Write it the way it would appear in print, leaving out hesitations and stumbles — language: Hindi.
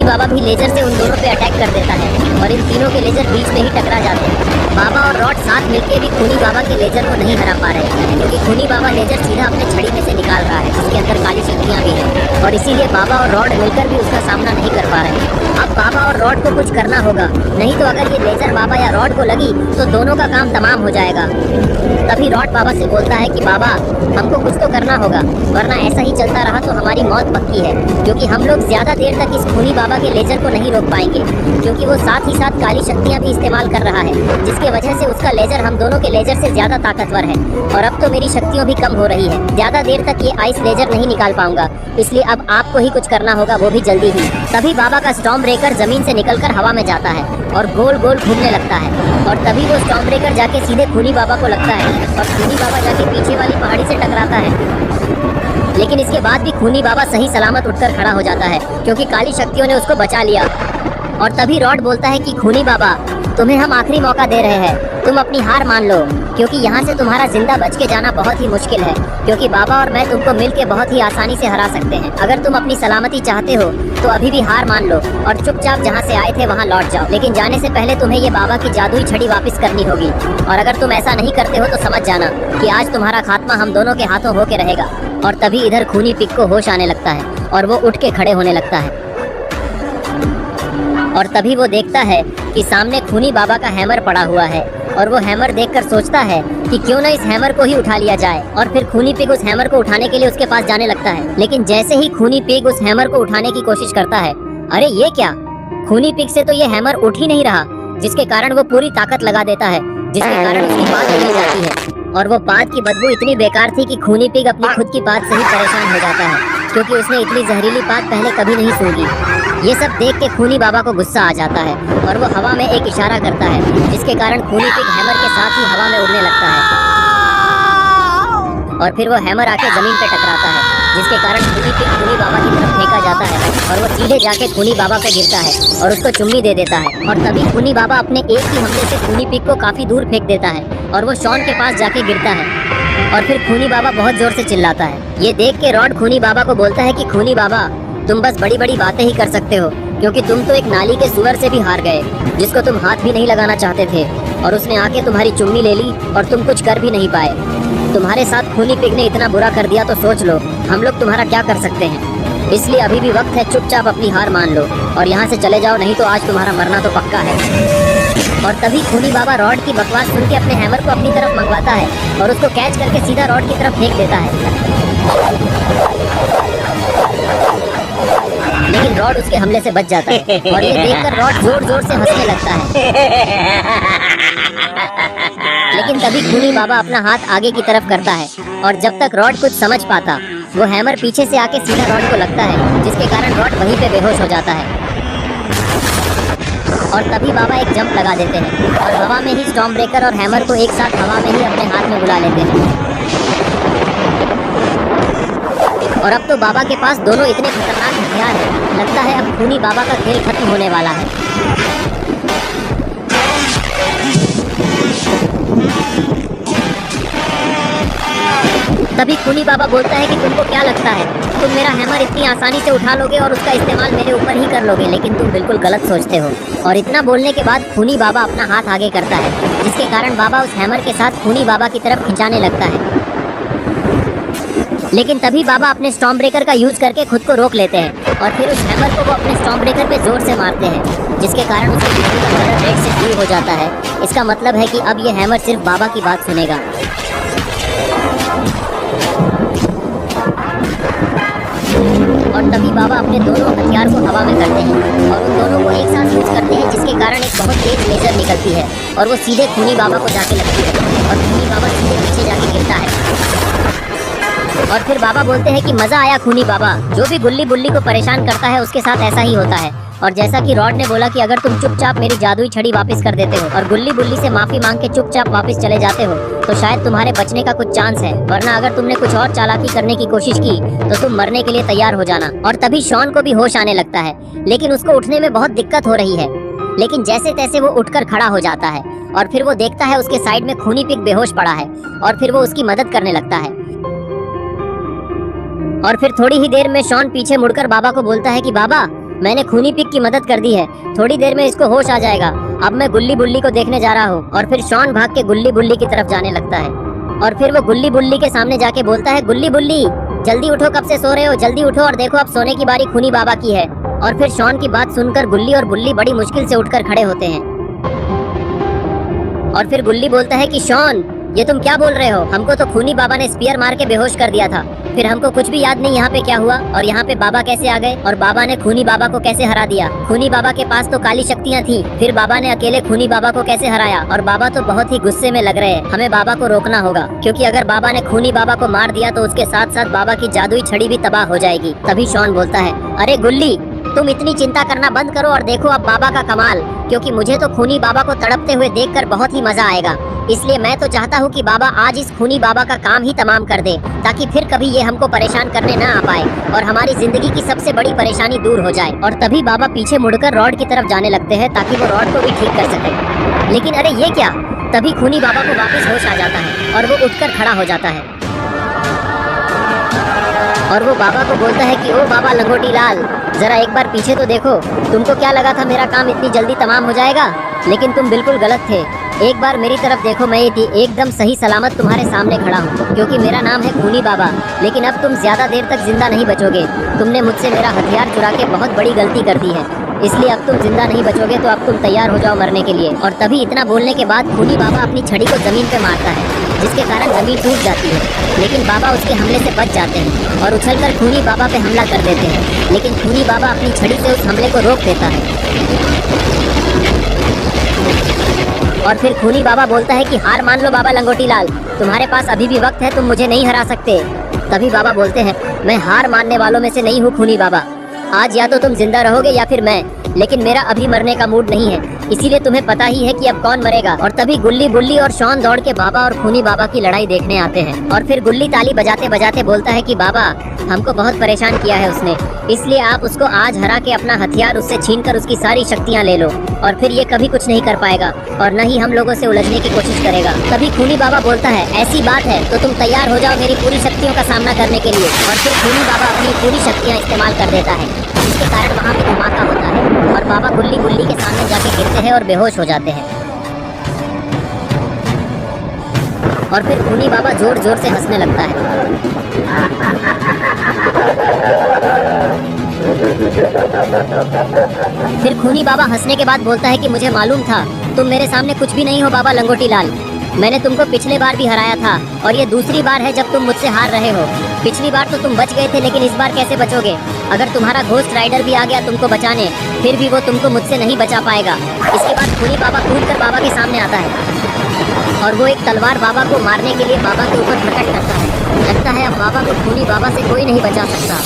बाबा भी लेजर से उन दोनों पे अटैक कर देता है और इन तीनों के लेजर बीच में ही टकरा जाते हैं। बाबा और रॉड साथ मिलकर भी खूनी बाबा के लेजर को नहीं हरा पा रहे हैं, क्योंकि खूनी बाबा लेजर सीधा अपने छड़ी में से निकाल रहा है, जिसके अंदर काली शक्तियाँ भी हैं, और इसीलिए बाबा और रॉड मिलकर भी उसका सामना नहीं कर पा रहे हैं। अब बाबा और रॉड को कुछ करना होगा, नहीं तो अगर ये लेजर बाबा या रॉड को लगी तो दोनों का काम तमाम हो जाएगा। तभी रॉड बाबा से बोलता है कि बाबा, हमको कुछ तो करना होगा, वरना ऐसा ही चलता रहा तो हमारी मौत पक्की है, क्योंकि हम लोग ज्यादा देर तक इस खूनी बाबा के लेजर को नहीं रोक पाएंगे, क्योंकि वो साथ ही साथ काली शक्तियाँ भी इस्तेमाल कर रहा है, जिसके वजह से उसका लेजर हम दोनों के लेजर से ज्यादा ताकतवर है। और अब तो मेरी शक्तियाँ भी कम हो रही है, ज्यादा देर तक ये आइस लेजर नहीं निकाल पाऊंगा, इसलिए अब आपको ही कुछ करना होगा, वो भी जल्दी ही। तभी बाबा का स्टॉर्म ब्रेकर जमीन से निकलकर हवा में जाता है और गोल गोल घूमने लगता है, और तभी वो स्टॉर्म ब्रेकर जाके सीधे खूनी बाबा को लगता है और खूनी बाबा जाके पीछे वाली पहाड़ी से टकराता है। लेकिन इसके बाद भी खूनी बाबा सही सलामत उठकर खड़ा हो जाता है, क्योंकि काली शक्तियों ने उसको बचा लिया। और तभी रॉड बोलता है कि खूनी बाबा, तुम्हें हम आखिरी मौका दे रहे हैं, तुम अपनी हार मान लो, क्योंकि यहाँ से तुम्हारा जिंदा बच के जाना बहुत ही मुश्किल है, क्योंकि बाबा और मैं तुमको मिलके बहुत ही आसानी से हरा सकते हैं। अगर तुम अपनी सलामती चाहते हो तो अभी भी हार मान लो और चुपचाप जहाँ से आए थे वहाँ लौट जाओ, लेकिन जाने से पहले तुम्हें ये बाबा की जादुई छड़ी वापस करनी होगी, और अगर तुम ऐसा नहीं करते हो तो समझ जाना कि आज तुम्हारा खात्मा हम दोनों के हाथों होके रहेगा। और तभी इधर खूनी पिग को होश आने लगता है और वो उठ के खड़े होने लगता है, और तभी वो देखता है कि सामने खूनी बाबा का हैमर पड़ा हुआ है, और वो हैमर देखकर सोचता है कि क्यों ना इस हैमर को ही उठा लिया जाए। और फिर खूनी पिग उस हैमर को उठाने के लिए उसके पास जाने लगता है, लेकिन जैसे ही खूनी पिग उस हैमर को उठाने की कोशिश करता है, अरे ये क्या, खूनी पिग से तो ये हैमर उठ ही नहीं रहा, जिसके कारण वो पूरी ताकत लगा देता है, जिसके कारण उसकी बात निकल जाती है, और वो पाद की बदबू इतनी बेकार थी कि खूनी पिग अपनी खुद की बात से ही परेशान हो जाता है, क्योंकि उसने इतनी जहरीली बात पहले कभी नहीं सुनी। ये सब देख के खूनी बाबा को गुस्सा आ जाता है और वो हवा में एक इशारा करता है, जिसके कारण खूनी पिग हैमर के साथ ही हवा में उड़ने लगता है, और फिर वो हैमर आके जमीन पे टकराता है, जिसके कारण खूनी पिग खूनी बाबा की तरफ फेंका जाता है, और वो सीधे जाके खूनी बाबा पे गिरता है और उसको चुम्मी दे देता है। और तभी खूनी बाबा अपने एक ही हमले से खूनी पिग को काफी दूर फेंक देता है और वो शॉन के पास जाके गिरता है, और फिर खूनी बाबा बहुत जोर से चिल्लाता है। ये देख के रॉड खूनी बाबा को बोलता है कि खूनी बाबा, तुम बस बड़ी बड़ी बातें ही कर सकते हो, क्योंकि तुम तो एक नाली के सुअर से भी हार गए, जिसको तुम हाथ भी नहीं लगाना चाहते थे, और उसने आके तुम्हारी चुम्मी ले ली और तुम कुछ कर भी नहीं पाए। तुम्हारे साथ खूनी पिग ने इतना बुरा कर दिया तो सोच लो हम लोग तुम्हारा क्या कर सकते हैं। इसलिए अभी भी वक्त है, चुपचाप अपनी हार मान लो और यहाँ से चले जाओ, नहीं तो आज तुम्हारा मरना तो पक्का है। और तभी खूनी बाबा रॉड की बकवास सुन के अपने हैमर को अपनी तरफ मंगवाता है और उसको कैच करके सीधा रॉड की तरफ फेंक देता है, लेकिन रॉड उसके हमले से बच जाता है, और ये देखकर रॉड जोर जोर से हंसने लगता है। लेकिन तभी खूनी बाबा अपना हाथ आगे की तरफ करता है, और जब तक रॉड कुछ समझ पाता, वो हैमर पीछे से आके सीधा रॉड को लगता है, जिसके कारण रॉड वहीं पे बेहोश हो जाता है। और तभी बाबा एक जंप लगा देते हैं और हवा में ही स्टॉर्म ब्रेकर और हैमर को एक साथ हवा में ही अपने हाथ में बुला लेते हैं। और अब तो बाबा के पास दोनों इतने खतरनाक हथियार हैं, लगता है अब खूनी बाबा का खेल खत्म होने वाला है। तभी खूनी बाबा बोलता है कि तुमको क्या लगता है, तुम मेरा हैमर इतनी आसानी से उठा लोगे और उसका इस्तेमाल मेरे ऊपर ही कर लोगे, लेकिन तुम बिल्कुल गलत सोचते हो। और इतना बोलने के बाद खूनी बाबा अपना हाथ आगे करता है, जिसके कारण बाबा उस हैमर के साथ खूनी बाबा की तरफ खिंचाने लगता है। लेकिन तभी बाबा अपने स्टॉर्म ब्रेकर का यूज करके खुद को रोक लेते हैं, और फिर उस हैमर को वो अपने स्टॉर्म ब्रेकर पे जोर से मारते हैं, जिसके कारण उसके बिजली का मर्डर रेट से शुरू हो जाता है। इसका मतलब है कि अब ये हैमर सिर्फ बाबा की बात सुनेगा। और तभी बाबा अपने दोनों हथियार को हवा में करते हैं और उन दोनों को एक साथ यूज करते हैं, जिसके कारण एक बहुत तेज लेजर निकलती है और वो सीधे खूनी बाबा को जाके लगती है, और खूनी बाबा सीधे पीछे जाके गिरता है। और फिर बाबा बोलते हैं कि मजा आया खूनी बाबा, जो भी गुल्ली बुल्ली को परेशान करता है उसके साथ ऐसा ही होता है। और जैसा कि रॉड ने बोला कि अगर तुम चुपचाप मेरी जादुई छड़ी वापस कर देते हो और गुल्ली बुल्ली से माफी मांग के चुपचाप वापस चले जाते हो तो शायद तुम्हारे बचने का कुछ चांस है, वरना अगर तुमने कुछ और चालाकी करने की कोशिश की तो तुम मरने के लिए तैयार हो जाना। और तभी शॉन को भी होश आने लगता है, लेकिन उसको उठने में बहुत दिक्कत हो रही है, लेकिन जैसे तैसे वो उठकर खड़ा हो जाता है और फिर वो देखता है उसके साइड में खूनी पिग बेहोश पड़ा है और फिर वो उसकी मदद करने लगता है। और फिर थोड़ी ही देर में शॉन पीछे मुड़कर बाबा को बोलता है कि बाबा मैंने खूनी पिग की मदद कर दी है, थोड़ी देर में इसको होश आ जाएगा। अब मैं गुल्ली बुल्ली को देखने जा रहा हूँ। और फिर शॉन भाग के गुल्ली बुल्ली की तरफ जाने लगता है और फिर वो गुल्ली बुल्ली के सामने जाके बोलता है, गुल्ली बुल्ली जल्दी उठो, कब से सो रहे हो, जल्दी उठो और देखो अब सोने की बारी खूनी बाबा की है। और फिर शॉन की बात सुनकर गुल्ली और बुल्ली बड़ी मुश्किल से उठकर खड़े होते हैं। और फिर गुल्ली बोलता है कि शॉन, ये तुम क्या बोल रहे हो, हमको तो खूनी बाबा ने स्पीयर मार के बेहोश कर दिया था, फिर हमको कुछ भी याद नहीं यहाँ पे क्या हुआ और यहाँ पे बाबा कैसे आ गए और बाबा ने खूनी बाबा को कैसे हरा दिया। खूनी बाबा के पास तो काली शक्तियाँ थी, फिर बाबा ने अकेले खूनी बाबा को कैसे हराया। और बाबा तो बहुत ही गुस्से में लग रहे हैं, हमें बाबा को रोकना होगा, क्योंकि अगर बाबा ने खूनी बाबा को मार दिया तो उसके साथ साथ बाबा की जादुई छड़ी भी तबाह हो जाएगी। तभी शॉन बोलता है, अरे गुल्ली तुम इतनी चिंता करना बंद करो और देखो अब बाबा का कमाल, क्योंकि मुझे तो खूनी बाबा को तड़पते हुए देखकर बहुत ही मजा आएगा। इसलिए मैं तो चाहता हूँ कि बाबा आज इस खूनी बाबा का काम ही तमाम कर दे, ताकि फिर कभी ये हमको परेशान करने न आ पाए और हमारी जिंदगी की सबसे बड़ी परेशानी दूर हो जाए। और तभी बाबा पीछे मुड़कर रॉड की तरफ जाने लगते हैं ताकि वो रॉड को भी ठीक कर सके। लेकिन अरे ये क्या, तभी खूनी बाबा को वापस होश आ जाता है और वो उठकर खड़ा हो जाता है और वो बाबा को बोलता है कि ओ बाबा लंगोटी लाल, जरा एक बार पीछे तो देखो, तुमको क्या लगा था मेरा काम इतनी जल्दी तमाम हो जाएगा, लेकिन तुम बिल्कुल गलत थे। एक बार मेरी तरफ देखो, मैं एकदम सही सलामत तुम्हारे सामने खड़ा हूँ, क्योंकि मेरा नाम है खूनी बाबा। लेकिन अब तुम ज्यादा देर तक जिंदा नहीं बचोगे, तुमने मुझसे मेरा हथियार चुरा के बहुत बड़ी गलती कर दी है, इसलिए अब तुम जिंदा नहीं बचोगे, तो अब तुम तैयार हो जाओ मरने के लिए। और तभी इतना बोलने के बाद खूनी बाबा अपनी छड़ी को जमीन पे मारता है, जिसके कारण जमीन टूट जाती है। लेकिन बाबा उसके हमले से बच जाते हैं और उछलकर खूनी बाबा पे हमला कर देते हैं, लेकिन खूनी बाबा अपनी छड़ी से उस हमले को रोक देता है। और फिर खूनी बाबा बोलता है कि हार मान लो बाबा लंगोटी लाल, तुम्हारे पास अभी भी वक्त है, तुम मुझे नहीं हरा सकते। तभी बाबा बोलते हैं, मैं हार मानने वालों में से नहीं हूँ खूनी बाबा, आज या तो तुम जिंदा रहोगे या फिर मैं, लेकिन मेरा अभी मरने का मूड नहीं है, इसीलिए तुम्हें पता ही है कि अब कौन मरेगा। और तभी गुल्ली बुल्ली और शॉन दौड़ के बाबा और खूनी बाबा की लड़ाई देखने आते हैं। और फिर गुल्ली ताली बजाते बजाते बोलता है कि बाबा हमको बहुत परेशान किया है उसने, इसलिए आप उसको आज हरा के अपना हथियार उससे छीनकर उसकी सारी शक्तियाँ ले लो, और फिर ये कभी कुछ नहीं कर पाएगा और न ही हम लोगों से उलझने की कोशिश करेगा। तभी खूनी बाबा बोलता है, ऐसी बात है तो तुम तैयार हो जाओ मेरी पूरी शक्तियों का सामना करने के लिए। और फिर खूनी बाबा अपनी पूरी शक्तियाँ इस्तेमाल कर देता है, जिसके कारण वहाँ पे धमाका होता है और बाबा गुल्ली बुल्ली के सामने जाके गिरते हैं और बेहोश हो जाते हैं। और फिर खूनी बाबा जोर जोर से हंसने लगता है। फिर खूनी बाबा हंसने के बाद बोलता है कि मुझे मालूम था तुम मेरे सामने कुछ भी नहीं हो बाबा लंगोटी लाल, मैंने तुमको पिछले बार भी हराया था और ये दूसरी बार है जब तुम मुझसे हार रहे हो। पिछली बार तो तुम बच गए थे, लेकिन इस बार कैसे बचोगे? अगर तुम्हारा घोस्ट राइडर भी आ गया तुमको बचाने, फिर भी वो तुमको मुझसे नहीं बचा पाएगा। इसके बाद खूनी बाबा कूदकर बाबा के सामने आता है और वो एक तलवार बाबा को मारने के लिए बाबा के ऊपर प्रकट करता है। लगता है अब बाबा को खूनी बाबा से कोई नहीं बचा सकता।